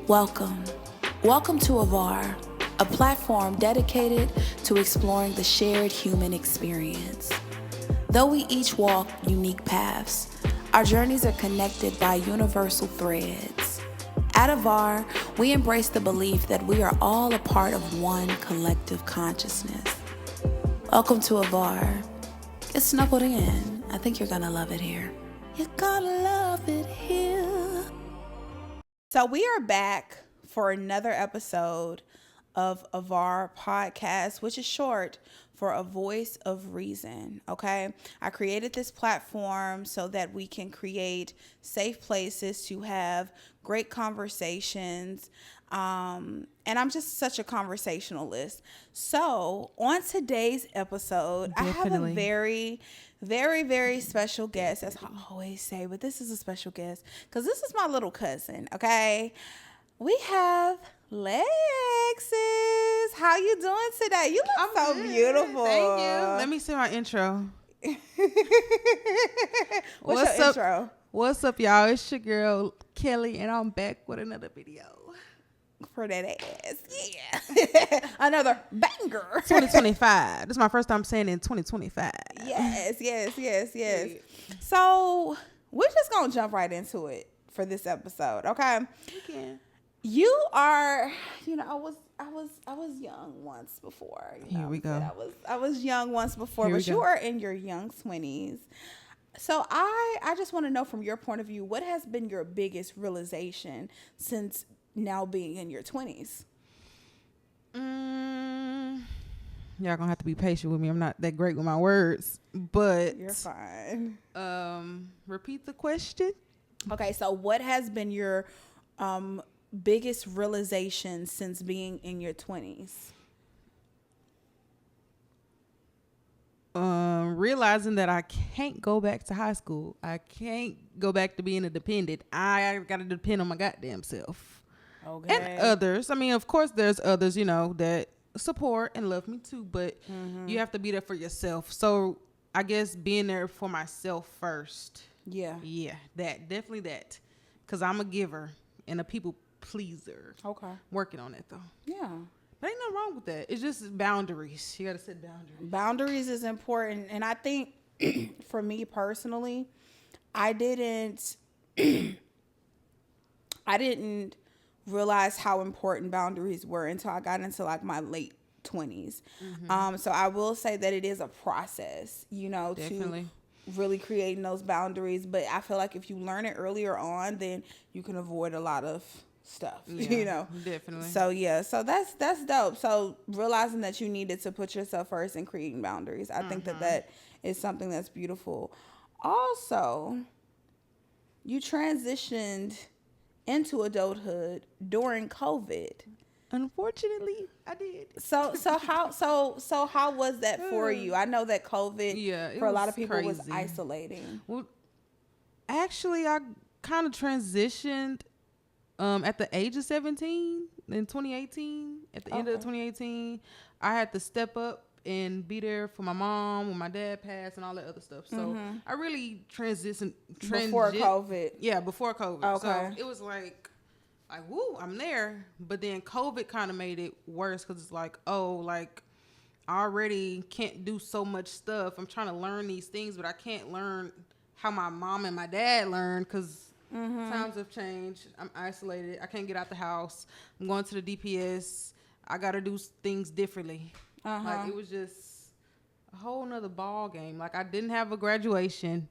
Welcome. Welcome to AVOR, a platform dedicated to exploring the shared human experience. Though we each walk unique paths, our journeys are connected by universal threads. At AVOR, we embrace the belief that we are all a part of one collective consciousness. Welcome to AVOR. Get snuggled in. I think you're gonna love it here. You're gonna love it here. So we are back for another episode of AVOR podcast, which is short for A Voice of Reason. Okay, I created this platform so that we can create safe places to have great conversations. And I'm just such a conversationalist. So on today's episode, I have a very, very special guest, as I always say, but this is a special guest because this is my little cousin. Okay, we have Lexus. How you doing today? You look so good. Beautiful. Thank you. Let me see my intro. What's your intro? What's up, y'all? It's your girl Kelly, and I'm back with another video. For that ass, yeah. Another banger. 2025. This is my first time saying in 2025. Yes. So we're just gonna jump right into it for this episode, okay? You can. You are, I was young once before. Here we go. I was young once before, but you are in your young 20s. So I just want to know from your point of view, what has been your biggest realization since now being in your 20s? Y'all gonna have to be patient with me. I'm not that great with my words, but you're fine. Repeat the question. Okay, so what has been your biggest realization since being in your 20s? Realizing that I can't go back to high school. I can't go back to being a dependent. I gotta depend on my goddamn self. Okay. And others. I mean, of course, there's others, that support and love me too, but you have to be there for yourself. So I guess being there for myself first. Yeah, definitely that. Because I'm a giver and a people pleaser. Okay. Working on it though. Yeah. But ain't nothing wrong with that. It's just boundaries. You got to set boundaries. Boundaries is important. And I think for me personally, I didn't realize how important boundaries were until I got into like my late 20s. So I will say that it is a process, Definitely. to really creating those boundaries. But I feel like if you learn it earlier on, then you can avoid a lot of stuff, Definitely. So that's dope. So realizing that you needed to put yourself first and creating boundaries, I think that is something that's beautiful. Also, you transitioned into adulthood during COVID. Unfortunately, I did. So how was that for you? I know that COVID for a lot of people was isolating. Well, actually, I kind of transitioned at the age of 17 in 2018. At the end of 2018, I had to step up and be there for my mom when my dad passed and all that other stuff. So I really transitioned before COVID. Yeah, before COVID. Okay. So it was like, woo, I'm there. But then COVID kind of made it worse because it's like, I already can't do so much stuff. I'm trying to learn these things, but I can't learn how my mom and my dad learned because times have changed. I'm isolated. I can't get out the house. I'm going to the DPS. I got to do things differently. Like, it was just a whole nother ball game. Like, I didn't have a graduation.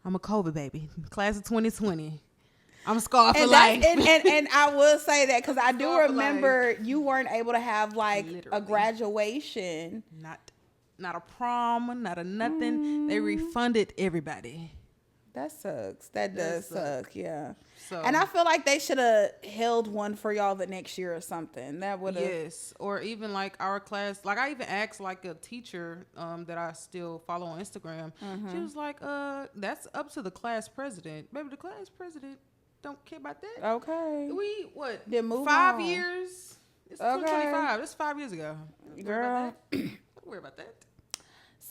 I'm a COVID baby. Class of 2020. I'm scarred for life. And I will say that because I do remember you weren't able to have like literally a graduation. Not a prom, not a nothing. They refunded everybody. That sucks. That does suck. Yeah. So, and I feel like they should have held one for y'all the next year or something. That would have. Yes. Or even like our class. Like I even asked like a teacher that I still follow on Instagram. She was like, that's up to the class president. Baby, the class president don't care about that. Okay. We, Then move 5 on. years? It's 2025. That's 5 years ago. Girl. Don't worry about that.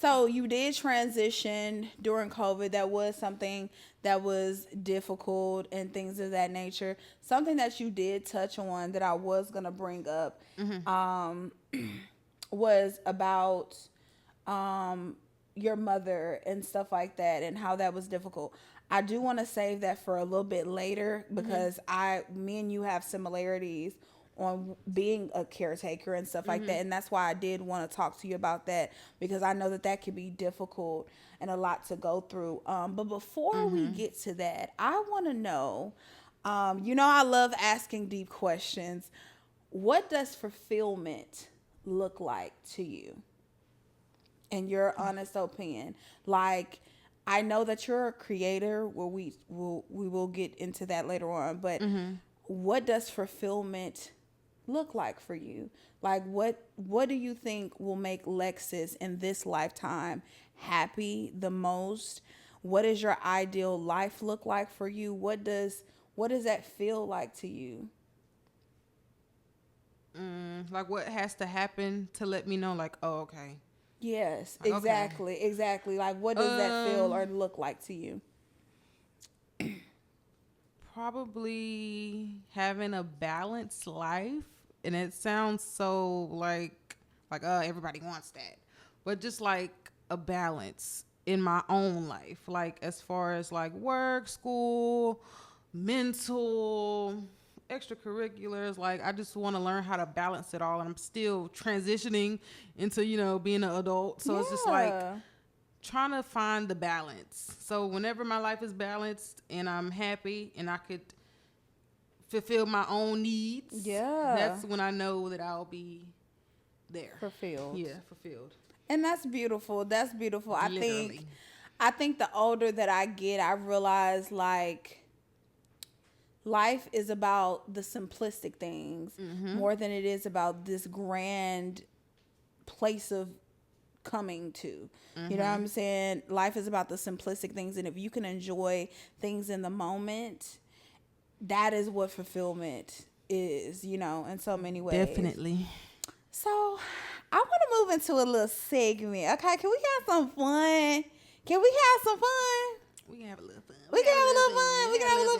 So you did transition during COVID. That was something that was difficult and things of that nature. Something that you did touch on that I was going to bring up was about your mother and stuff like that and how that was difficult. I do want to save that for a little bit later because me and you have similarities on being a caretaker and stuff like that. And that's why I did want to talk to you about that, because I know that that can be difficult and a lot to go through. But before we get to that, I want to know, I love asking deep questions. What does fulfillment look like to you? In your honest opinion? Like, I know that you're a creator. We will get into that later on. But what does fulfillment look like for you? Like, what do you think will make Lexus in this lifetime happy the most? What does your ideal life look like for you? What does that feel like to you? Like, what has to happen to let me know, like, oh, okay. Yes, Like, exactly. Like, what does that feel or look like to you? Probably having a balanced life. And it sounds so like everybody wants that. But just like a balance in my own life. Like, as far as like work, school, mental, extracurriculars. Like, I just want to learn how to balance it all. And I'm still transitioning into, being an adult. So it's just like trying to find the balance. So whenever my life is balanced and I'm happy and I could fulfill my own needs, that's when I know that I'll be there. Fulfilled. Yeah, fulfilled. And that's beautiful. That's beautiful. Literally. I think the older that I get, I realize, like, life is about the simplistic things more than it is about this grand place of coming to. You know what I'm saying? Life is about the simplistic things. And if you can enjoy things in the moment, that is what fulfillment is, in so many ways. Definitely. So I want to move into a little segment. Okay, can we have some fun? We can have a little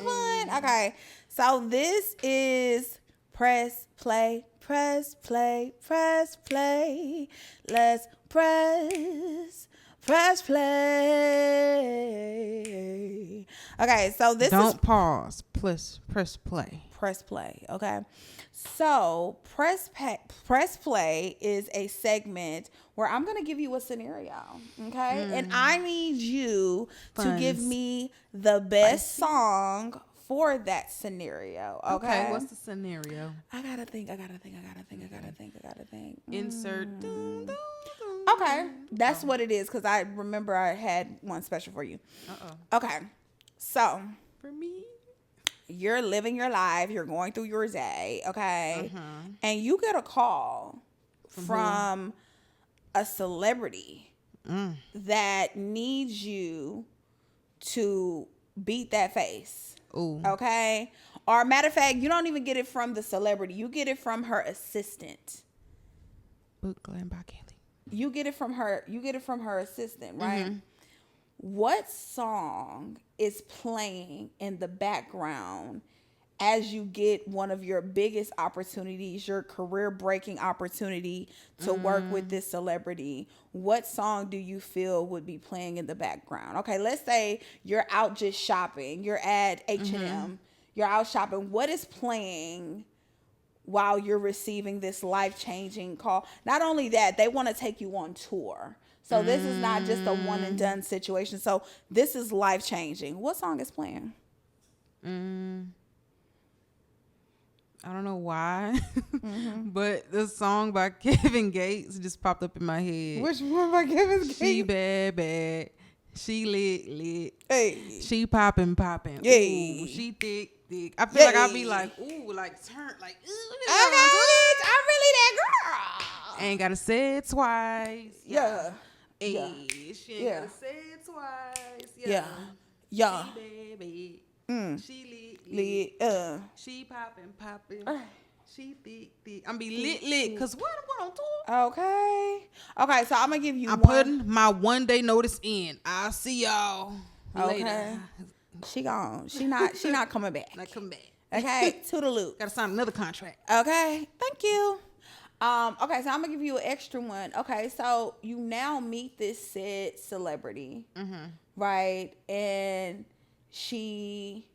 fun. Okay, so this is press play. Let's press play. Okay, so this Don't pause. Press play. Press play. Okay, so press play is a segment where I'm gonna give you a scenario. Okay, and I need you to give me the best song for that scenario. Okay, What's the scenario? I gotta think. Insert. Okay, that's what it is, because I remember I had one special for you. Okay, so For me, you're living your life, you're going through your day, okay, and you get a call from a celebrity that needs you to beat that face. Ooh. Okay, or matter of fact, you don't even get it from the celebrity, you get it from her assistant. Book Glenn by Kelly. You get it from her assistant, right? What song is playing in the background as you get one of your biggest opportunities, your career-breaking opportunity to work with this celebrity? What song do you feel would be playing in the background? Okay, let's say you're out just shopping. You're at H&M. You're out shopping. What is playing while you're receiving this life-changing call? Not only that, they want to take you on tour. So this is not just a one and done situation. So this is life-changing. What song is playing? I don't know why, but the song by Kevin Gates just popped up in my head. Which one by Kevin Gates? She bad. She lit. Hey. She popping. Hey. Ooh, she thick. I feel like I'll be like, ooh, like turn, like, ooh. I'm really that girl. Ain't gotta say it twice. Yeah. Hey, she ain't gotta say it twice. Yeah. She baby. She lit. She popping. She thick. I'm be lit. Cause what I'm going on tour. Okay, so I'm gonna give you I'm putting my 1 day notice in. I'll see y'all later. She gone. She not coming back. Not coming back. Okay, toodaloo. Gotta sign another contract. Okay, thank you. Okay, so I'm gonna give you an extra one. Okay, so you now meet this said celebrity, right? And she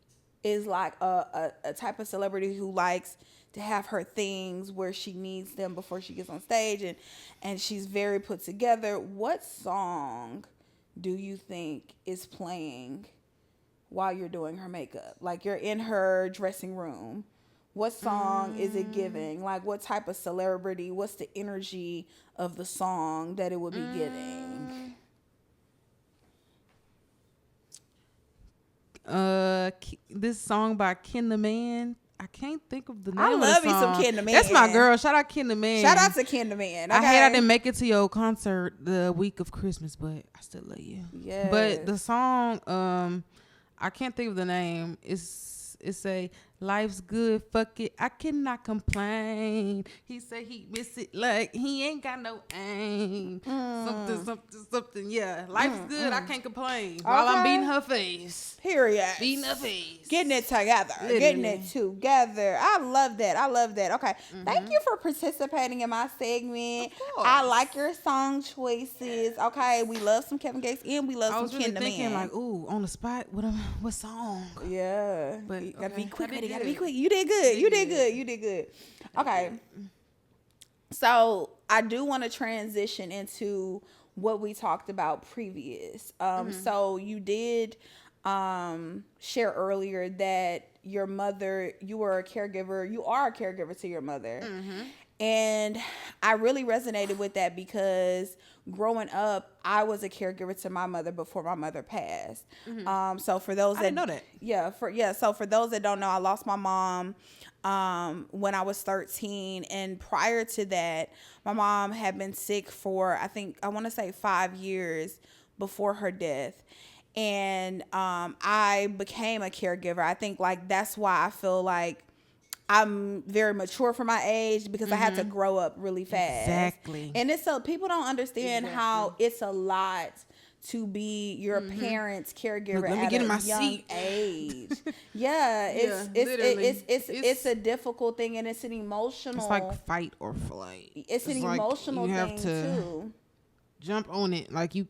is like a type of celebrity who likes to have her things where she needs them before she gets on stage, and she's very put together. What song do you think is playing while you're doing her makeup? Like, you're in her dressing room. What song is it giving? Like, what type of celebrity? What's the energy of the song that it would be giving? This song by Ken the Man. I can't think of the name. I love of the me song. some Ken the Man. That's my girl. Shout out Ken the Man. Shout out to Ken the Man. Okay? I hate I didn't make it to your concert the week of Christmas, but I still love you. Yes. But the song, I can't think of the name. It's a life's good, fuck it, I cannot complain. He said he miss it like he ain't got no aim. Something. Yeah, life's good, I can't complain. While I'm beating her face. Period. Beating her face. Getting it together. Literally. Getting it together. I love that. Okay. Thank you for participating in my segment. Of course. I like your song choices. Okay. We love some Kevin Gates and we love I was some really Ken the thinking Man. like, ooh, on the spot, what song? Yeah. But You gotta be okay. quick I with did it. Gotta be good. quick. You did good. You did good. Okay. So I do want to transition into what we talked about previous. So you did share earlier that your mother, you are a caregiver to your mother. And I really resonated with that because growing up, I was a caregiver to my mother before my mother passed. So for those I didn't know that. So for those that don't know, I lost my mom when I was 13, and prior to that, my mom had been sick for I want to say 5 years before her death. And I became a caregiver. I think like that's why I feel like I'm very mature for my age, because I had to grow up really fast. Exactly. And it's so people don't understand how it's a lot to be your parents' caregiver Look, let me at get in a my young seat. age. Yeah, it's a difficult thing, and it's an emotional. It's like fight or flight. It's an like emotional you have thing to too. jump on it. Like you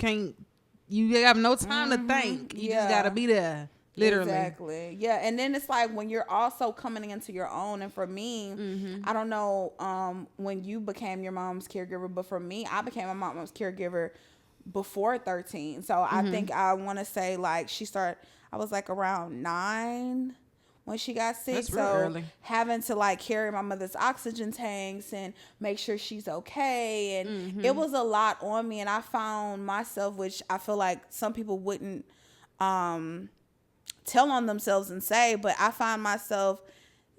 have no time to think. You just gotta be there. Literally. Exactly. Yeah. And then it's like when you're also coming into your own. And for me, I don't know when you became your mom's caregiver, but for me, I became my mom's caregiver before 13. So I think I want to say like I was like around 9 when she got sick. That's so real early. Having to like carry my mother's oxygen tanks and make sure she's okay. And it was a lot on me. And I found myself, which I feel like some people wouldn't tell on themselves and say, but I find myself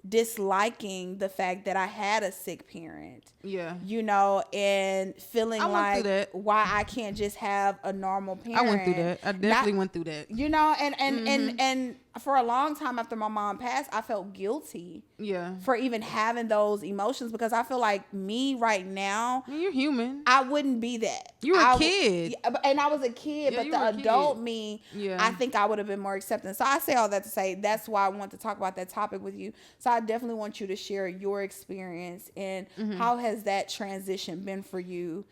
disliking the fact that I had a sick parent. Yeah. You know, and feeling like that. why I can't just have a normal parent. I went through that. I definitely went through that. You know, and for a long time after my mom passed, I felt guilty. Yeah. For even having those emotions, because I feel like me right now, You're human. I wouldn't be that. You were a kid. And I was a kid, Yeah, but you the were a adult kid. me, Yeah. I think I would have been more accepting. So I say all that to say that's why I want to talk about that topic with you. So I definitely want you to share your experience and how has that transition been for you,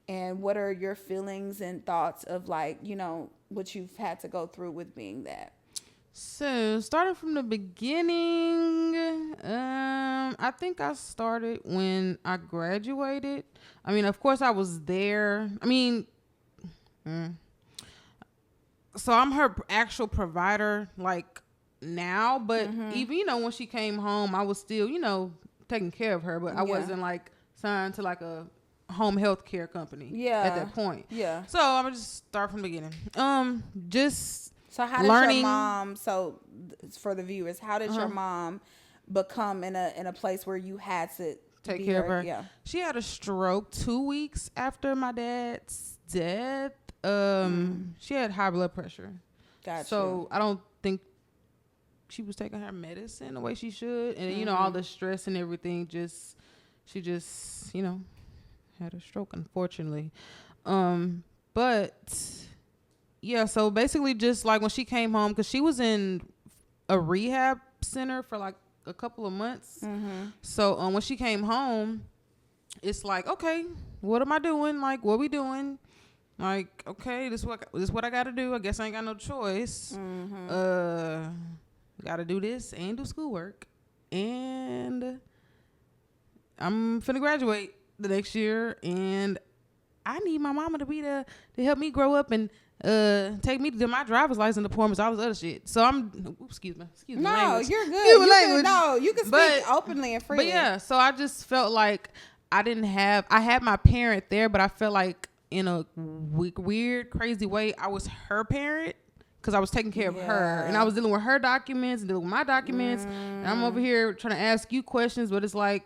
and what are your feelings and thoughts of like, you know, what you've had to go through with being that. So, starting from the beginning, I think I started when I graduated. I mean, of course, I was there. I mean, so I'm her actual provider, like, now. But even, you know, when she came home, I was still, you know, taking care of her. But I wasn't, like, signed to, like, a home health care company at that point. Yeah. So, I'm going to just start from the beginning. So how did your mom, for the viewers, how did your mom become in a place where you had to take care of her? Yeah. She had a stroke 2 weeks after my dad's death. She had high blood pressure. Gotcha. So I don't think she was taking her medicine the way she should. And, you know, all the stress and everything, she just, you know, had a stroke, unfortunately. But Yeah, so basically just like when she came home, because she was in a rehab center for like a couple of months. Mm-hmm. So when she came home, it's like, okay, what am I doing? Like, what we doing? Like, okay, this is what I got to do. I guess I ain't got no choice. Mm-hmm. Got to do this and do schoolwork. And I'm finna graduate the next year, and I need my mama to be there to help me grow up and take me to my driver's license appointments, all this other shit. So excuse me. No, language. you're good. You can speak But, openly and freely. But yeah, so I just felt like I had my parent there, but I felt like in a weird, crazy way, I was her parent. Because I was taking care of her, and I was dealing with her documents and dealing with my documents. And I'm over here trying to ask you questions, but it's like,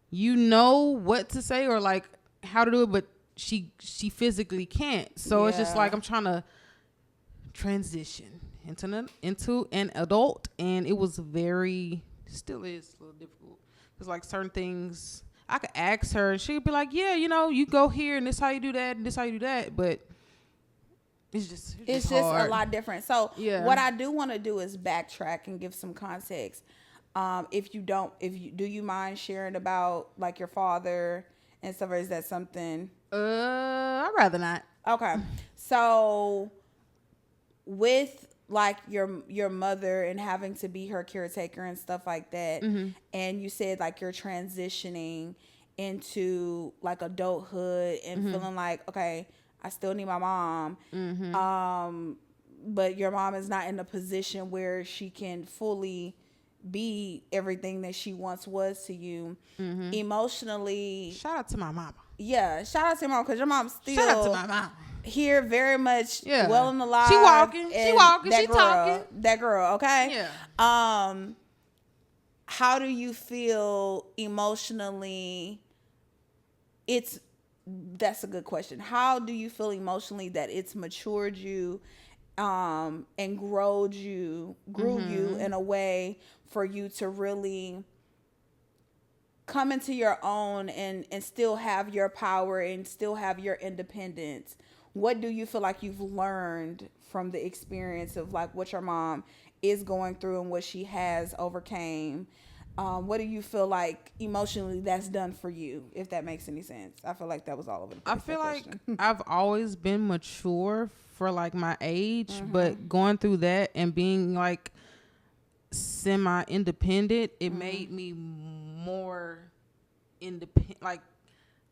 you know what to say or like how to do it, but she physically can't. So it's just like I'm trying to transition into an adult, and it was still is a little difficult. Because like certain things, I could ask her, and she'd be like, yeah, you go here, and this how you do that, and this how you do that, but it's just a lot different. So what I do want to do is backtrack and give some context. Do you mind sharing about like your father and stuff, or is that something? I'd rather not. Okay. So with like your mother and having to be her caretaker and stuff like that, mm-hmm. and you said like you're transitioning into like adulthood and mm-hmm. feeling like, okay, I still need my mom. Mm-hmm. But your mom is not in a position where she can fully be everything that she once was to you. Mm-hmm. Emotionally. Shout out to my mama. Yeah, shout out to your mom, because your mom's still shout out to my mom. Here very much well and alive. She walking, she talking. That girl, okay? Yeah. How do you feel emotionally? That's a good question. How do you feel emotionally that it's matured you and grew mm-hmm. you in a way for you to really come into your own and still have your power and still have your independence? What do you feel like you've learned from the experience of like what your mom is going through and what she has overcame? What do you feel like emotionally that's done for you, if that makes any sense? I feel like that was all over the place. I feel like I've always been mature for like my age, mm-hmm. but going through that and being like semi-independent, it mm-hmm. made me more independent. Like,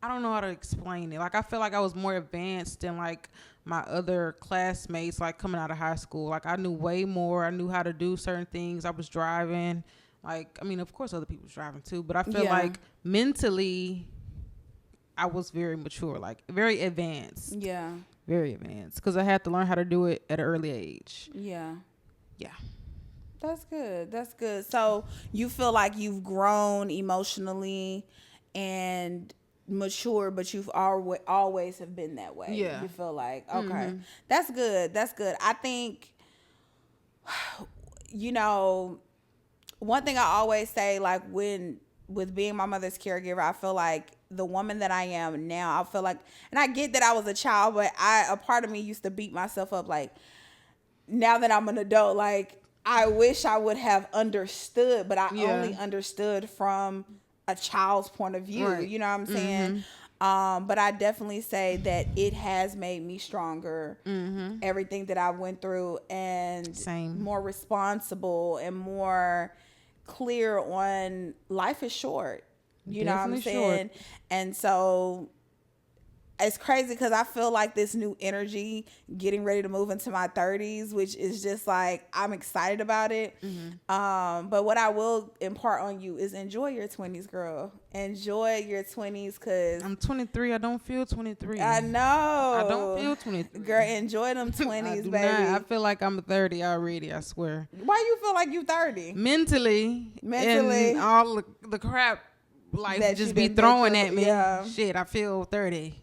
I don't know how to explain it. Like, I feel like I was more advanced than like my other classmates, like coming out of high school. Like, I knew way more. I knew how to do certain things. I was driving. Like, I mean, of course other people was driving too, but I feel like mentally I was very mature, like very advanced. Yeah. Very advanced, because I had to learn how to do it at an early age. Yeah. Yeah. That's good. So you feel like you've grown emotionally and mature, but you've always have been that way. Yeah. You feel like, okay. Mm-hmm. That's good. I think, one thing I always say, like with being my mother's caregiver, I feel like the woman that I am now, I feel like, and I get that I was a child, but a part of me used to beat myself up. Like, now that I'm an adult, like, I wish I would have understood, but I only understood from a child's point of view. Right. You know what I'm saying? Mm-hmm. But I definitely say that it has made me stronger. Mm-hmm. Everything that I went through, and more responsible and more clear on life is short. You know what I'm saying? Short. And so it's crazy because I feel like this new energy getting ready to move into my 30s, which is just like, I'm excited about it. Mm-hmm. But what I will impart on you is enjoy your 20s, girl. Enjoy your 20s, because I'm 23. I don't feel 23. I know. I don't feel 23. Girl, enjoy them 20s, baby. Not. I feel like I'm 30 already, I swear. Why you feel like you 30? Mentally. And all the crap life that just be throwing at me. Yeah. Shit, I feel 30.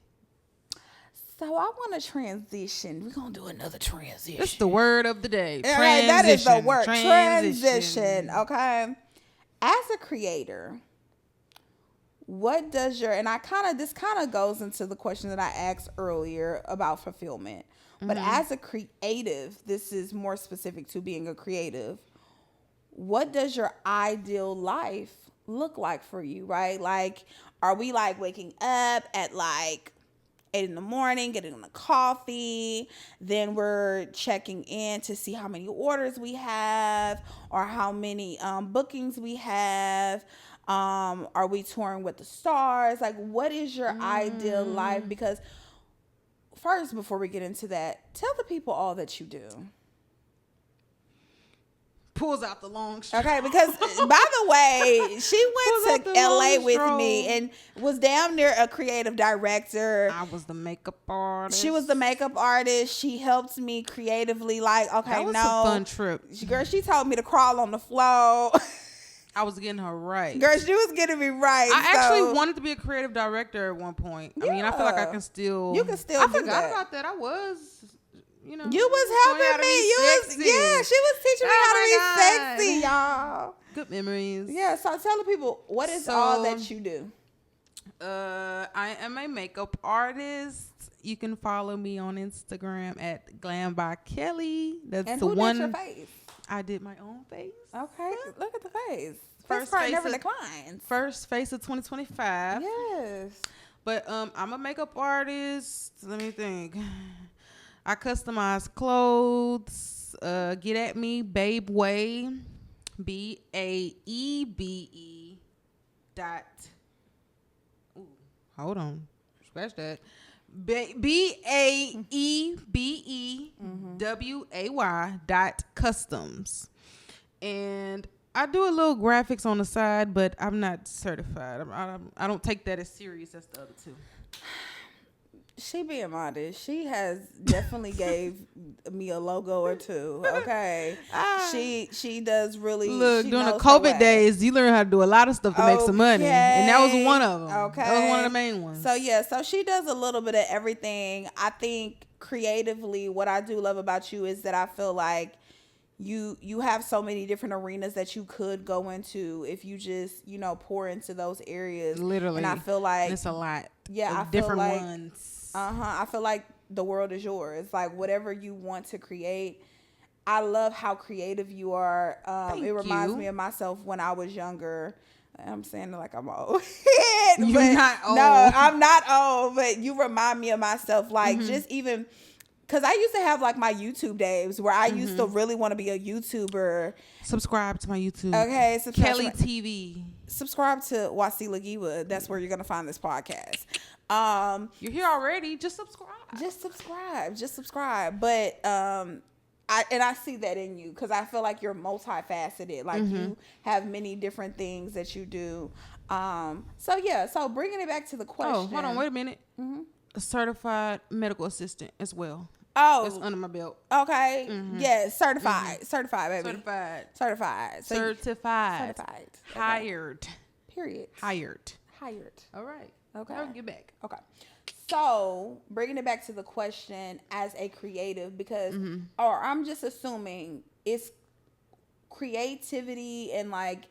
So I want to transition. We're going to do another transition. That's the word of the day. Right, that is the word. Transition. Okay. As a creator, what does this kind of goes into the question that I asked earlier about fulfillment. But as a creative, this is more specific to being a creative. What does your ideal life look like for you, right? Like, are we like waking up at like 8 a.m, getting the coffee, then we're checking in to see how many orders we have or how many bookings we have? Are we touring with the stars? Like, what is your ideal life? Because first, before we get into that, tell the people all that you do. Pulls out the long straw. Okay, because by the way, she went to LA with me and was damn near a creative director. I was the makeup artist. She was the makeup artist. She helped me creatively. Like, okay, that was a fun trip. Girl, she told me to crawl on the floor. I was getting her right. Girl, she was getting me right. I actually wanted to be a creative director at one point. I mean, I feel like I can still. You can still I do forgot that. about that. I was, you know. You was helping me. She was teaching me how to be sexy, y'all. Good memories. Yeah, so tell the people, what is all that you do? I am a makeup artist. You can follow me on Instagram at Glam by Kelly. That's And the who one. did your face? I did my own face. Okay, look at the face. First part face never of- declines. First face of 2025. Yes. But I'm a makeup artist. Let me think. I customize clothes. Get at me, Babe Way, BAEBE. Hold on, scratch that. BAEBEWAY.customs, and I do a little graphics on the side, but I'm not certified. I don't take that as serious as the other two. She being modest. She has definitely gave me a logo or two. Okay. She does really look she during the knows her COVID way. days. You learn how to do a lot of stuff to make some money, and that was one of them. Okay, that was one of the main ones. So yeah, so she does a little bit of everything. I think creatively, what I do love about you is that I feel like you have so many different arenas that you could go into if you just pour into those areas. Literally, and I feel like it's a lot. Yeah, I feel different like, ones. I feel like the world is yours. Like, whatever you want to create. I love how creative you are. It reminds me of myself when I was younger. I'm saying it like I'm old. You're not old. No, I'm not old, but you remind me of myself. Like, just even, because I used to have like my YouTube days where I used to really want to be a YouTuber. Subscribe to my YouTube. Okay, Kelly TV. Subscribe to Wasilagiwa. That's where you're going to find this podcast. You're here already. Just subscribe. Just subscribe. But I see that in you because I feel like you're multifaceted. Like you have many different things that you do. So bringing it back to the question. Oh, hold on, wait a minute. A certified medical assistant as well. Oh, that's under my belt. Okay. Yes, certified, certified, baby. Certified. So Certified. Okay. Hired. Period. Hired. All right. Okay. I'll get back. Okay. So bringing it back to the question as a creative, because, or I'm just assuming it's creativity and like,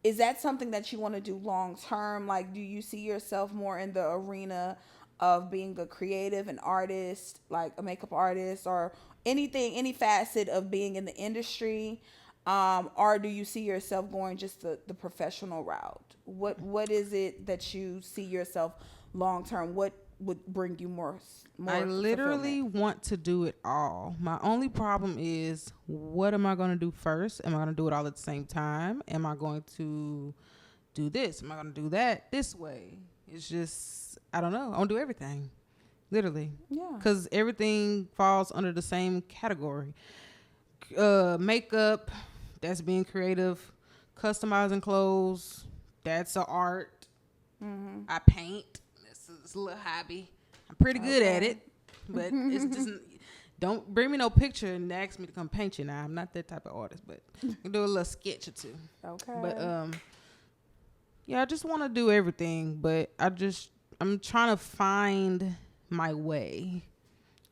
is that something that you want to do long term? Like, do you see yourself more in the arena of being a creative, an artist, like a makeup artist, or anything, any facet of being in the industry? Or do you see yourself going just the professional route? What is it that you see yourself long term? What would bring you more I literally want to do it all. My only problem is, what am I going to do first? Am I going to do it all at the same time? Am I going to do this? Am I going to do that this way? It's just, I don't know. I want to do everything. Literally. Yeah. Because everything falls under the same category. Makeup, that's being creative. Customizing clothes, that's an art. I paint. It's a little hobby. I'm pretty good at it, but it's just, don't bring me no picture and ask me to come paint you. Now, I'm not that type of artist, but I can do a little sketch or two. Okay. But yeah, I just want to do everything, but I'm trying to find my way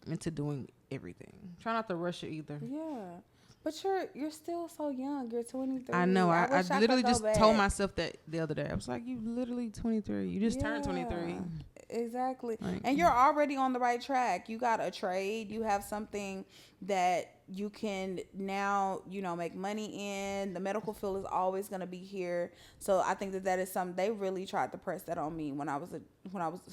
into doing everything. Try not to rush it either. Yeah. But you're still so young. You're 23. I know. I wish I literally could go just back. told myself that the other day. I was like, you literally 23. You just turned 23. Exactly. Like, and you're already on the right track. You got a trade. You have something that you can now, make money in. The medical field is always going to be here. So I think that is something they really tried to press that on me when I was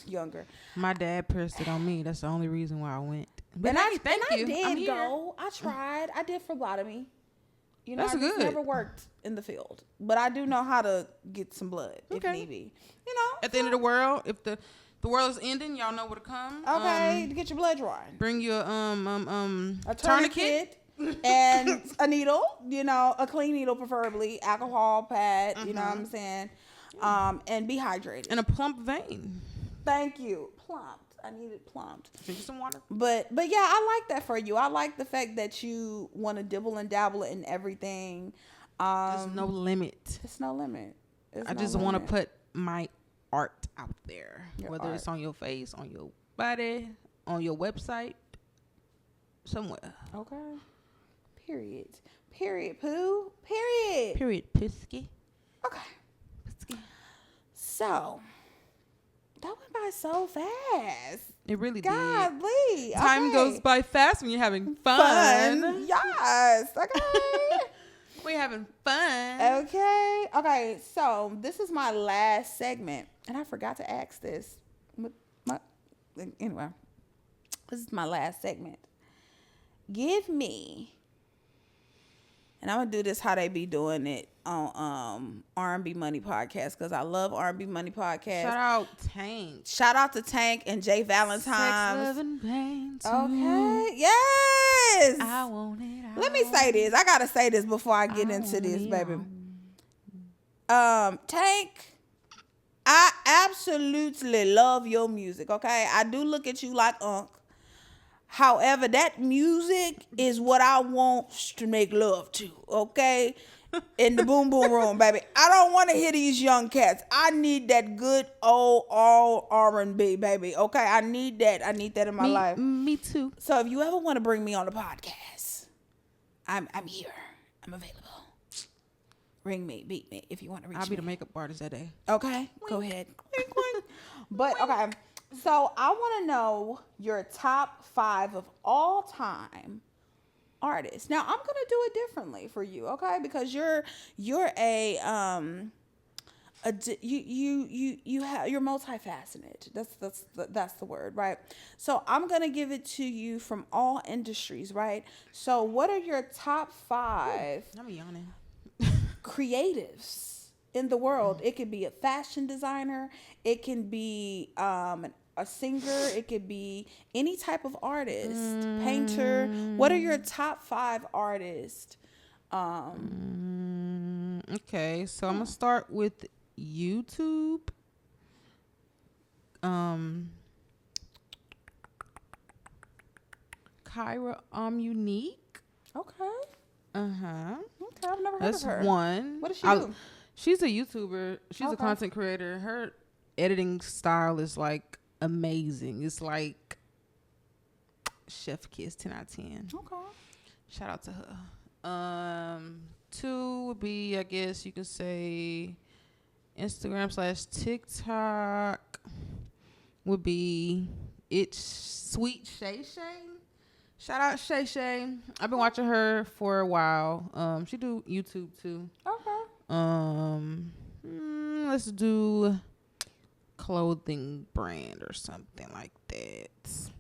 younger. my dad pressed it on me. That's the only reason why I went. But And I I'm did here. go. I tried. I did phlebotomy. That's I just good. never worked in the field, but I do know how to get some blood if need be. At the end of the world, if the world is ending, y'all know where to come. Okay, to get your blood drawn. Bring your A tourniquet and a needle. A clean needle, preferably alcohol pad. You know what I'm saying? And be hydrated. And a plump vein. Thank you. Plumped. I needed plumped. Drink some water. But yeah, I like that for you. I like the fact that you want to dibble and dabble in everything. There's no limit. It's no limit. I just want to put my art out there, Your whether art. it's on your face, on your body, on your website, somewhere. Okay. Period. Period, Pooh. Period. Period. Pisky. Okay. Pisky. So, that went by so fast. It really did. Golly. Time okay. goes by fast when you're having fun. Yes. Okay. We're having fun. Okay. So, this is my last segment. And I forgot to ask this. Anyway. This is my last segment. Give me, and I'm gonna do this how they be doing it on R&B Money Podcast, because I love R&B Money Podcast. Shout out to Tank and Jay Valentine's. Sex, love, and pain too. Okay. Yes. I want it. Let me say this. I gotta say this before I get into this, baby. Tank, I absolutely love your music. Okay, I do look at you like Unc. However, that music is what I want to make love to, okay? In the boom boom room, baby. I don't want to hear these young cats. I need that good old all R&B, baby, okay? I need that. I need that in my life. Me too. So if you ever want to bring me on the podcast, I'm here. I'm available. Ring me, beat me if you want to reach me. I'll be the makeup artist that day. Okay, go ahead. But okay. So I want to know your top 5 of all time artists. Now I'm gonna do it differently for you, okay? Because you're you're multifaceted. That's the word, right? So I'm gonna give it to you from all industries, right? So what are your top 5? I'm yawning. Creatives in the world? It could be a fashion designer. It can be a singer. It could be any type of artist, painter. What are your top 5 artists? Okay, so I'm gonna start with YouTube. Kyra Unique. Okay. Uh-huh. Okay, I've never heard That's of her. one. What does she do? She's a YouTuber. She's a Okay. content creator. Her editing style is like amazing. It's like chef kiss, 10 out of 10. Okay. Shout out to her. 2 would be, I guess you can say, Instagram/TikTok would be It's Sweet Shay Shay. Shout out Shay Shay. I've been watching her for a while. She do YouTube too. Okay. Let's do clothing brand or something like that.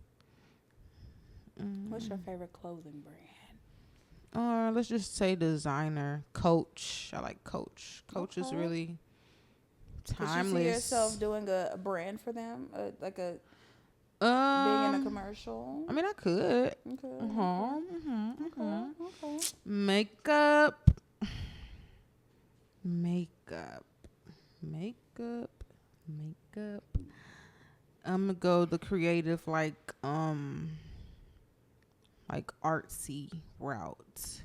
What's your favorite clothing brand? Or let's just say designer. Coach. I like Coach. Coach is Okay. really timeless. Could you see yourself doing a brand for them, being in a commercial? I mean, I could. Okay. Okay. Makeup. I'm gonna go the creative, like artsy route.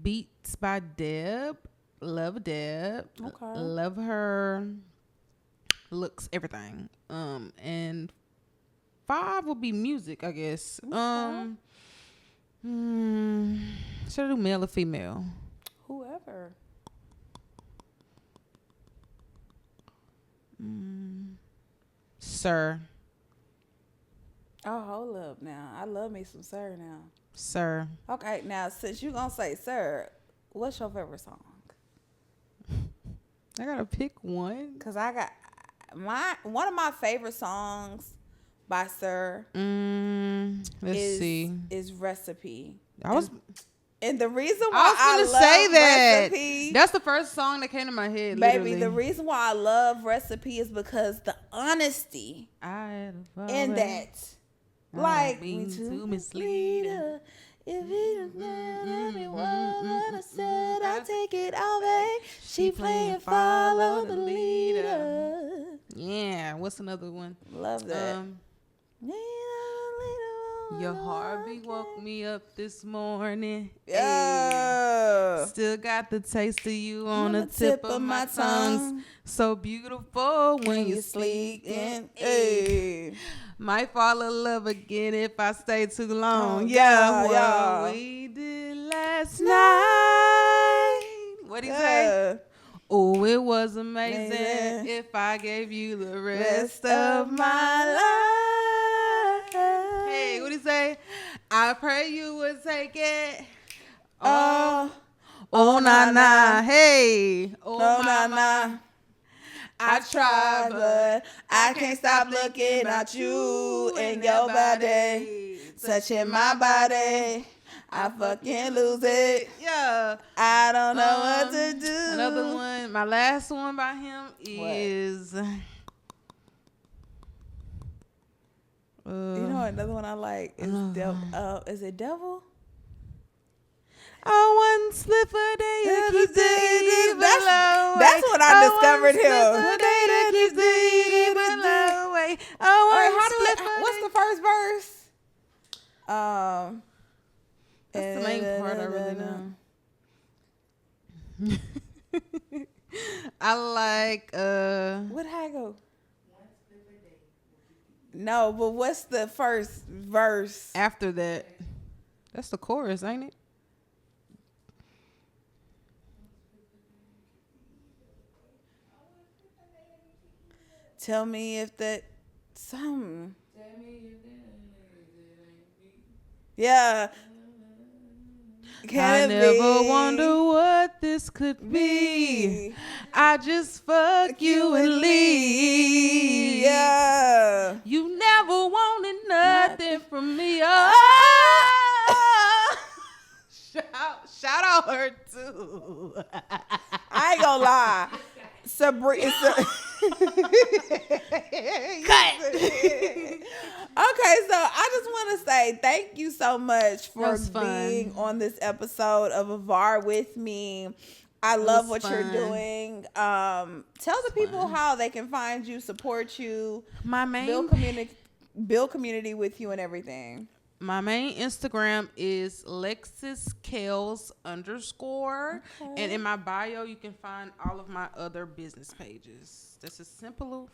Beats by Deb. Love Deb. Okay. Love her looks, everything. And 5 will be music, I guess. Should I do male or female? Whoever. Sir. Oh, hold up now. I love me some Sir now. Sir. Okay, now since you gonna say Sir, what's your favorite song? I gotta pick one. Cause I got one of my favorite songs by Sir. Let's see. Is Recipe. And the reason why I was gonna say that. Recipe, that's the first song that came to my head. Baby, literally. the reason why I love Recipe is because the honesty in that. Like, me to mislead her. If you don't me what I said, I take it all back. She playing follow the leader. Yeah, what's another one? Love that. Your heartbeat woke me up this morning. Yeah. Ay. Still got the taste of you on the tip of my tongue. So beautiful when you sleeping. Hey. Might fall in love again if I stay too long. Yeah. We did last night. What do you say? Oh, it was amazing if I gave you the rest of my life. Hey, what do you say? I pray you would take it. Oh, na na. Hey, na. I try, but I can't stop looking at you and your body, touching my body. I fucking lose it. Yeah. I don't know what to do. Another one. My last one by him is. You know another one I like is is it Devil? One slip a day to keep the heat below. That's when I discovered him. What's the first verse? That's the main part I really know. I like what I go? No, but what's the first verse after that? That's the chorus, ain't it? Tell me if that something. Yeah. I never wonder what this could be. I just fuck you and leave. Yeah. You never wanted nothing from me. Shout out her too. I ain't gonna lie. Sabrina. Cut. Okay, so I just want to say thank you so much for being on this episode of AVOR with me. I love what you're doing. Tell the people how they can find you, support you, build community with you and everything. My main Instagram is Lexus Kells _. And in my bio, you can find all of my other business pages. That's as simple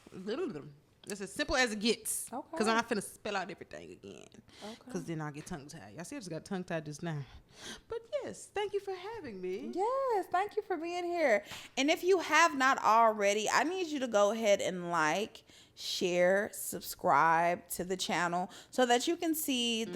as it gets. Okay. Because I'm not finna spell out everything again. Because then I'll get tongue-tied. Y'all see, I just got tongue-tied just now. But yes, thank you for having me. Yes, thank you for being here. And if you have not already, I need you to go ahead and share, subscribe to the channel so that you can see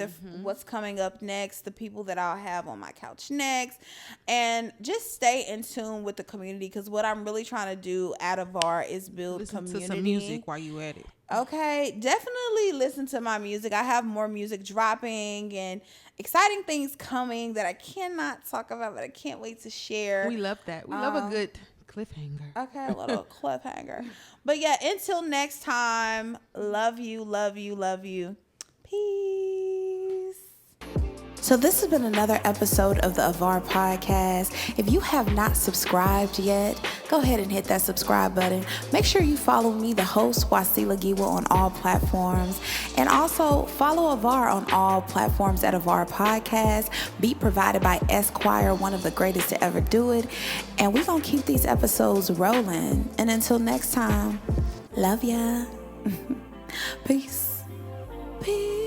what's coming up next, the people that I'll have on my couch next, and just stay in tune with the community, because what I'm really trying to do at AVOR is build community. Listen to some music while you at it. Okay, definitely listen to my music. I have more music dropping and exciting things coming that I cannot talk about, but I can't wait to share. We love that. We love a good cliffhanger. Okay, a little cliffhanger. But yeah, until next time, love you, love you, love you. Peace. So this has been another episode of the AVOR podcast. If you have not subscribed yet, go ahead and hit that subscribe button. Make sure you follow me, the host, wasilagiwa, on all platforms. And also follow AVOR on all platforms at AVOR Podcast. Beat provided by Esquire, one of the greatest to ever do it. And we're going to keep these episodes rolling. And until next time, love ya. Peace. Peace.